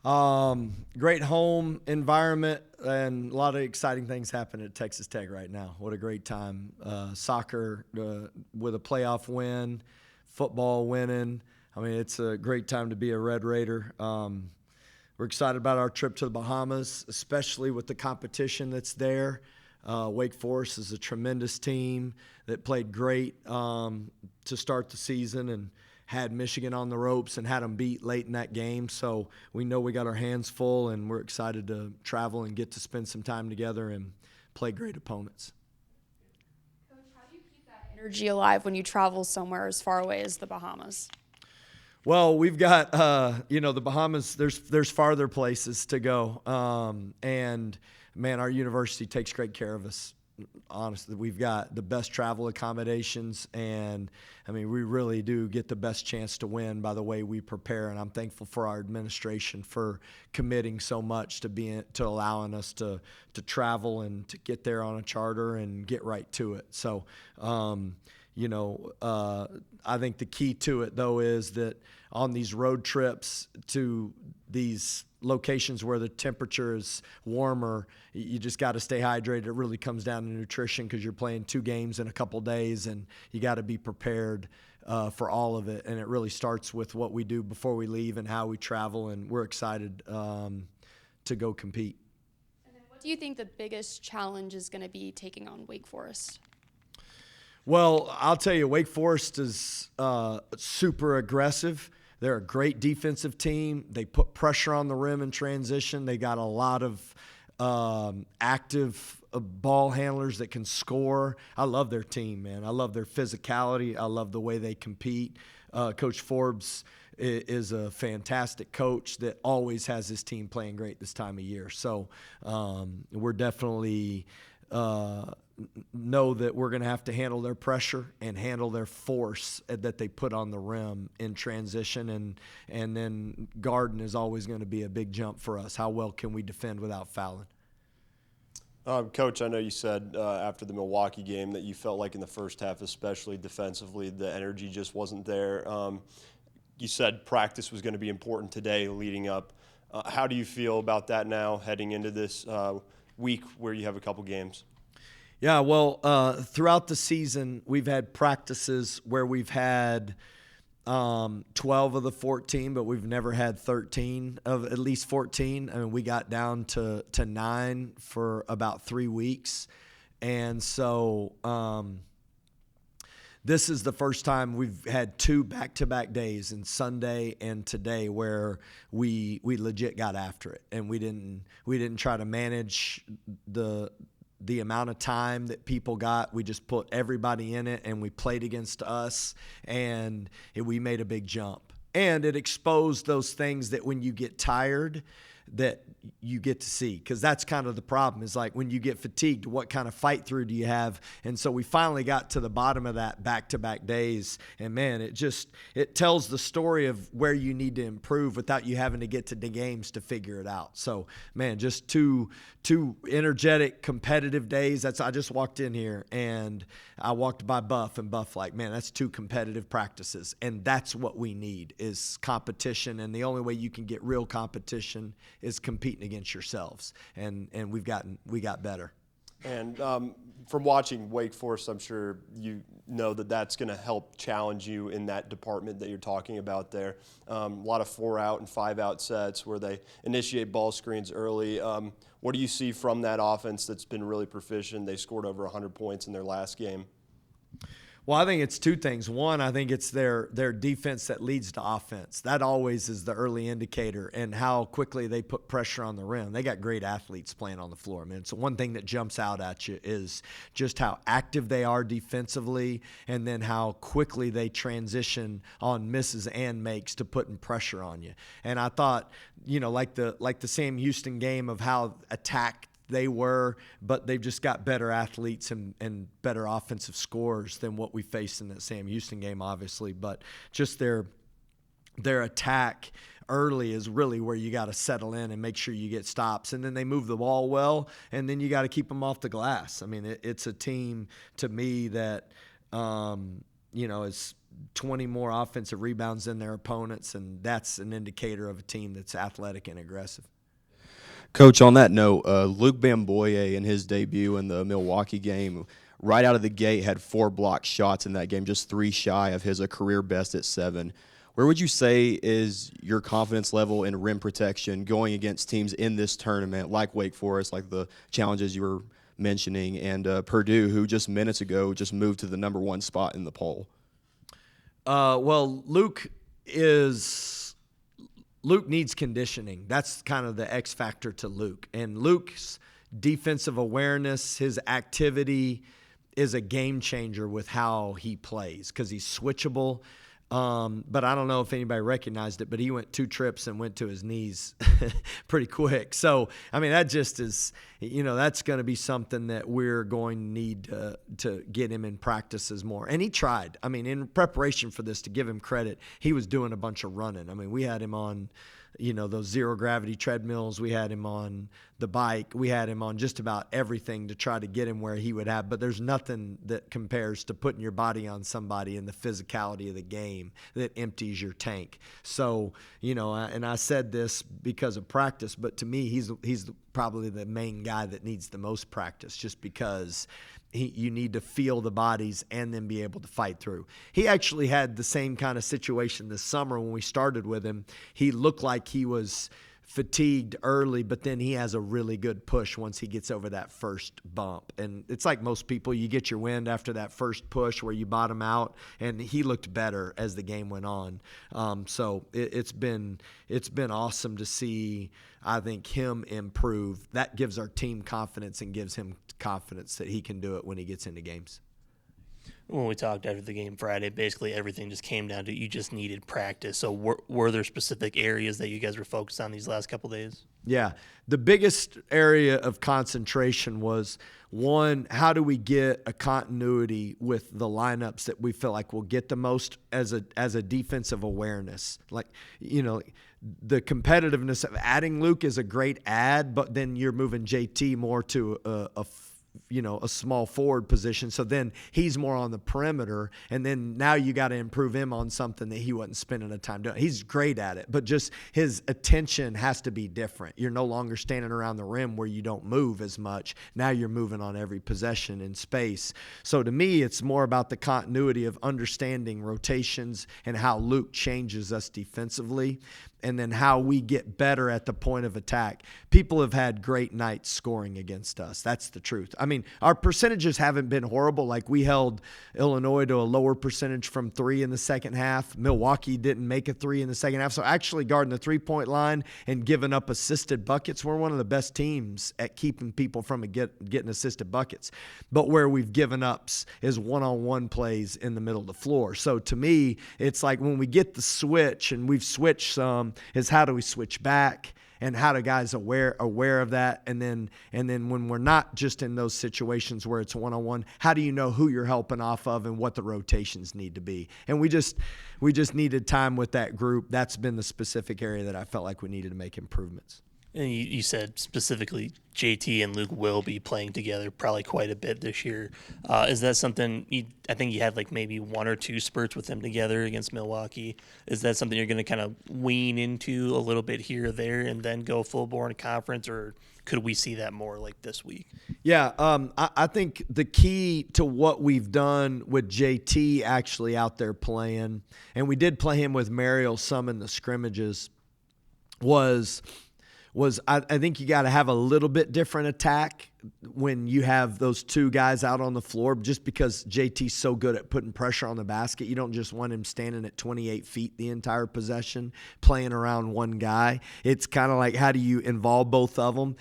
Great home environment and a lot of exciting things happen at Texas Tech right now. What a great time. Soccer with a playoff win, football winning. I mean, it's a great time to be a Red Raider. We're excited about our trip to the Bahamas, especially with the competition that's there. Wake Forest is a tremendous team that played great to start the season and had Michigan on the ropes and had them beat late in that game. So we know we got our hands full, and we're excited to travel and get to spend some time together and play great opponents. Coach, how do you keep that energy alive when you travel somewhere as far away as the Bahamas? Well, we've got the Bahamas. There's farther places to go, and man, our university takes great care of us. Honestly, we've got the best travel accommodations, and I mean, we really do get the best chance to win by the way we prepare. And I'm thankful for our administration for committing so much to allowing us to travel and to get there on a charter and get right to it. So, I think the key to it though is that on these road trips to these locations where the temperature is warmer, you just got to stay hydrated. It really comes down to nutrition because you're playing 2 games in a couple days, and you got to be prepared for all of it. And it really starts with what we do before we leave and how we travel, and we're excited to go compete. And then what do you think the biggest challenge is going to be taking on Wake Forest? Well, I'll tell you, Wake Forest is super aggressive. They're a great defensive team. They put pressure on the rim in transition. They got a lot of active ball handlers that can score. I love their team, man. I love their physicality. I love the way they compete. Coach Forbes is a fantastic coach that always has his team playing great this time of year. So we're definitely know that we're going to have to handle their pressure and handle their force that they put on the rim in transition. And then guarding is always going to be a big jump for us. How well can we defend without fouling? Coach, I know you said after the Milwaukee game that you felt like in the first half, especially defensively, the energy just wasn't there. You said practice was going to be important today leading up. How do you feel about that now heading into this week where you have a couple games? Yeah, well, throughout the season, we've had practices where we've had 12 of the 14, but we've never had 13 of at least 14. I mean, we got down to 9 for about 3 weeks. And so this is the first time we've had 2 back-to-back days, and Sunday and today, where we legit got after it. And we didn't try to manage the amount of time that people got. We just put everybody in it, and we played against us, and we made a big jump. And it exposed those things that when you get tired that you get to see, because that's kind of the problem is like when you get fatigued, what kind of fight through do you have? And so we finally got to the bottom of that back-to-back days, and man, it tells the story of where you need to improve without you having to get to the games to figure it out. So man, just two energetic, competitive days. I just walked in here and I walked by Buff, and Buff like, man, that's 2 competitive practices, and that's what we need is competition. And the only way you can get real competition is competing against yourselves, and we got better. And from watching Wake Forest, I'm sure you know that that's going to help challenge you in that department that you're talking about there. A lot of 4-out and 5-out sets where they initiate ball screens early. What do you see from that offense that's been really proficient? They scored over 100 points in their last game. Well, I think it's 2 things. One, I think it's their defense that leads to offense. That always is the early indicator, and how quickly they put pressure on the rim. They got great athletes playing on the floor, man. So one thing that jumps out at you is just how active they are defensively, and then how quickly they transition on misses and makes to putting pressure on you. And I thought, like the Sam Houston game of how attacked they were, but they've just got better athletes and better offensive scorers than what we faced in that Sam Houston game, obviously. But just their attack early is really where you got to settle in and make sure you get stops. And then they move the ball well, and then you got to keep them off the glass. I mean, it's a team, to me, that is 20 more offensive rebounds than their opponents, and that's an indicator of a team that's athletic and aggressive. Coach, on that note, Luke Bamboye in his debut in the Milwaukee game, right out of the gate, had 4 blocked shots in that game, just 3 shy of his career best at 7. Where would you say is your confidence level in rim protection going against teams in this tournament, like Wake Forest, like the challenges you were mentioning, and Purdue, who just minutes ago just moved to the number 1 spot in the poll? Well, Luke needs conditioning. That's kind of the X factor to Luke. And Luke's defensive awareness, his activity is a game changer with how he plays because he's switchable. But I don't know if anybody recognized it, but he went 2 trips and went to his knees pretty quick. So, I mean, that just is, that's going to be something that we're going to need to get him in practices more. And he tried. I mean, in preparation for this, to give him credit, he was doing a bunch of running. I mean, we had him on, those zero gravity treadmills. We had him on the bike. We had him on just about everything to try to get him where he would have. But there's nothing that compares to putting your body on somebody in the physicality of the game that empties your tank. So, and I said this because of practice, but to me, he's probably the main guy that needs the most practice, just because you need to feel the bodies and then be able to fight through. He actually had the same kind of situation this summer when we started with him. He looked like he was fatigued early, but then he has a really good push once he gets over that first bump. And it's like most people, you get your wind after that first push where you bottom out, and he looked better as the game went on. So it's been awesome to see, I think, him improve. That gives our team confidence and gives him confidence that he can do it when he gets into games. When we talked after the game Friday, basically everything just came down to you just needed practice. So were there specific areas that you guys were focused on these last couple of days? Yeah. The biggest area of concentration was, one, how do we get a continuity with the lineups that we feel like will get the most as a defensive awareness? Like, the competitiveness of adding Luke is a great add, but then you're moving JT more to a small forward position. So then he's more on the perimeter, and then now you got to improve him on something that he wasn't spending the time doing. He's great at it, but just his attention has to be different. You're no longer standing around the rim where you don't move as much. Now you're moving on every possession in space. So to me, it's more about the continuity of understanding rotations and how Luke changes us defensively, and then how we get better at the point of attack. People have had great nights scoring against us. That's the truth. I mean, our percentages haven't been horrible. Like, we held Illinois to a lower percentage from 3 in the second half. Milwaukee didn't make a 3 in the second half. So actually guarding the three-point line and giving up assisted buckets, we're one of the best teams at keeping people from getting assisted buckets. But where we've given ups is one-on-one plays in the middle of the floor. So to me, it's like when we get the switch, and we've switched some, is how do we switch back, and how do guys aware of that, and then when we're not just in those situations where it's one-on-one, how do you know who you're helping off of and what the rotations need to be? And we just needed time with that group. That's been the specific area that I felt like we needed to make improvements. And you said specifically JT and Luke will be playing together probably quite a bit this year. Is that something I think you had like maybe 1 or 2 spurts with them together against Milwaukee? Is that something you're going to kind of wean into a little bit here or there and then go full bore in conference, or could we see that more like this week? Yeah, I think the key to what we've done with JT actually out there playing, and we did play him with Mariel some in the scrimmages, was I think you got to have a little bit different attack when you have those 2 guys out on the floor, just because JT's so good at putting pressure on the basket. You don't just want him standing at 28 feet the entire possession playing around one guy. It's kind of like, how do you involve both of them?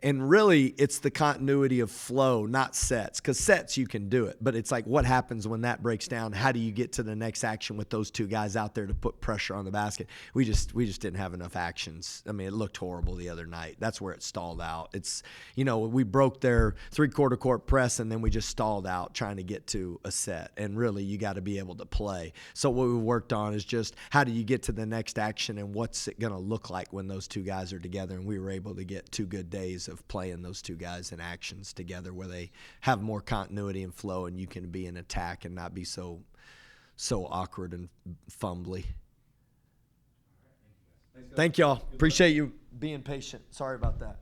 And really, it's the continuity of flow, not sets, because sets you can do it. But it's like, what happens when that breaks down? How do you get to the next action with those 2 guys out there to put pressure on the basket? We just didn't have enough actions. I mean, it looked horrible the other night. That's where it stalled out. It's, we broke their 3/4 court press, and then we just stalled out trying to get to a set. And really, you got to be able to play. So what we worked on is just, how do you get to the next action, and what's it going to look like when those 2 guys are together? And we were able to get 2 good days of playing those two guys in actions together where they have more continuity and flow, and you can be in attack and not be so awkward and fumbly. Thank y'all. Appreciate you being patient. Sorry about that.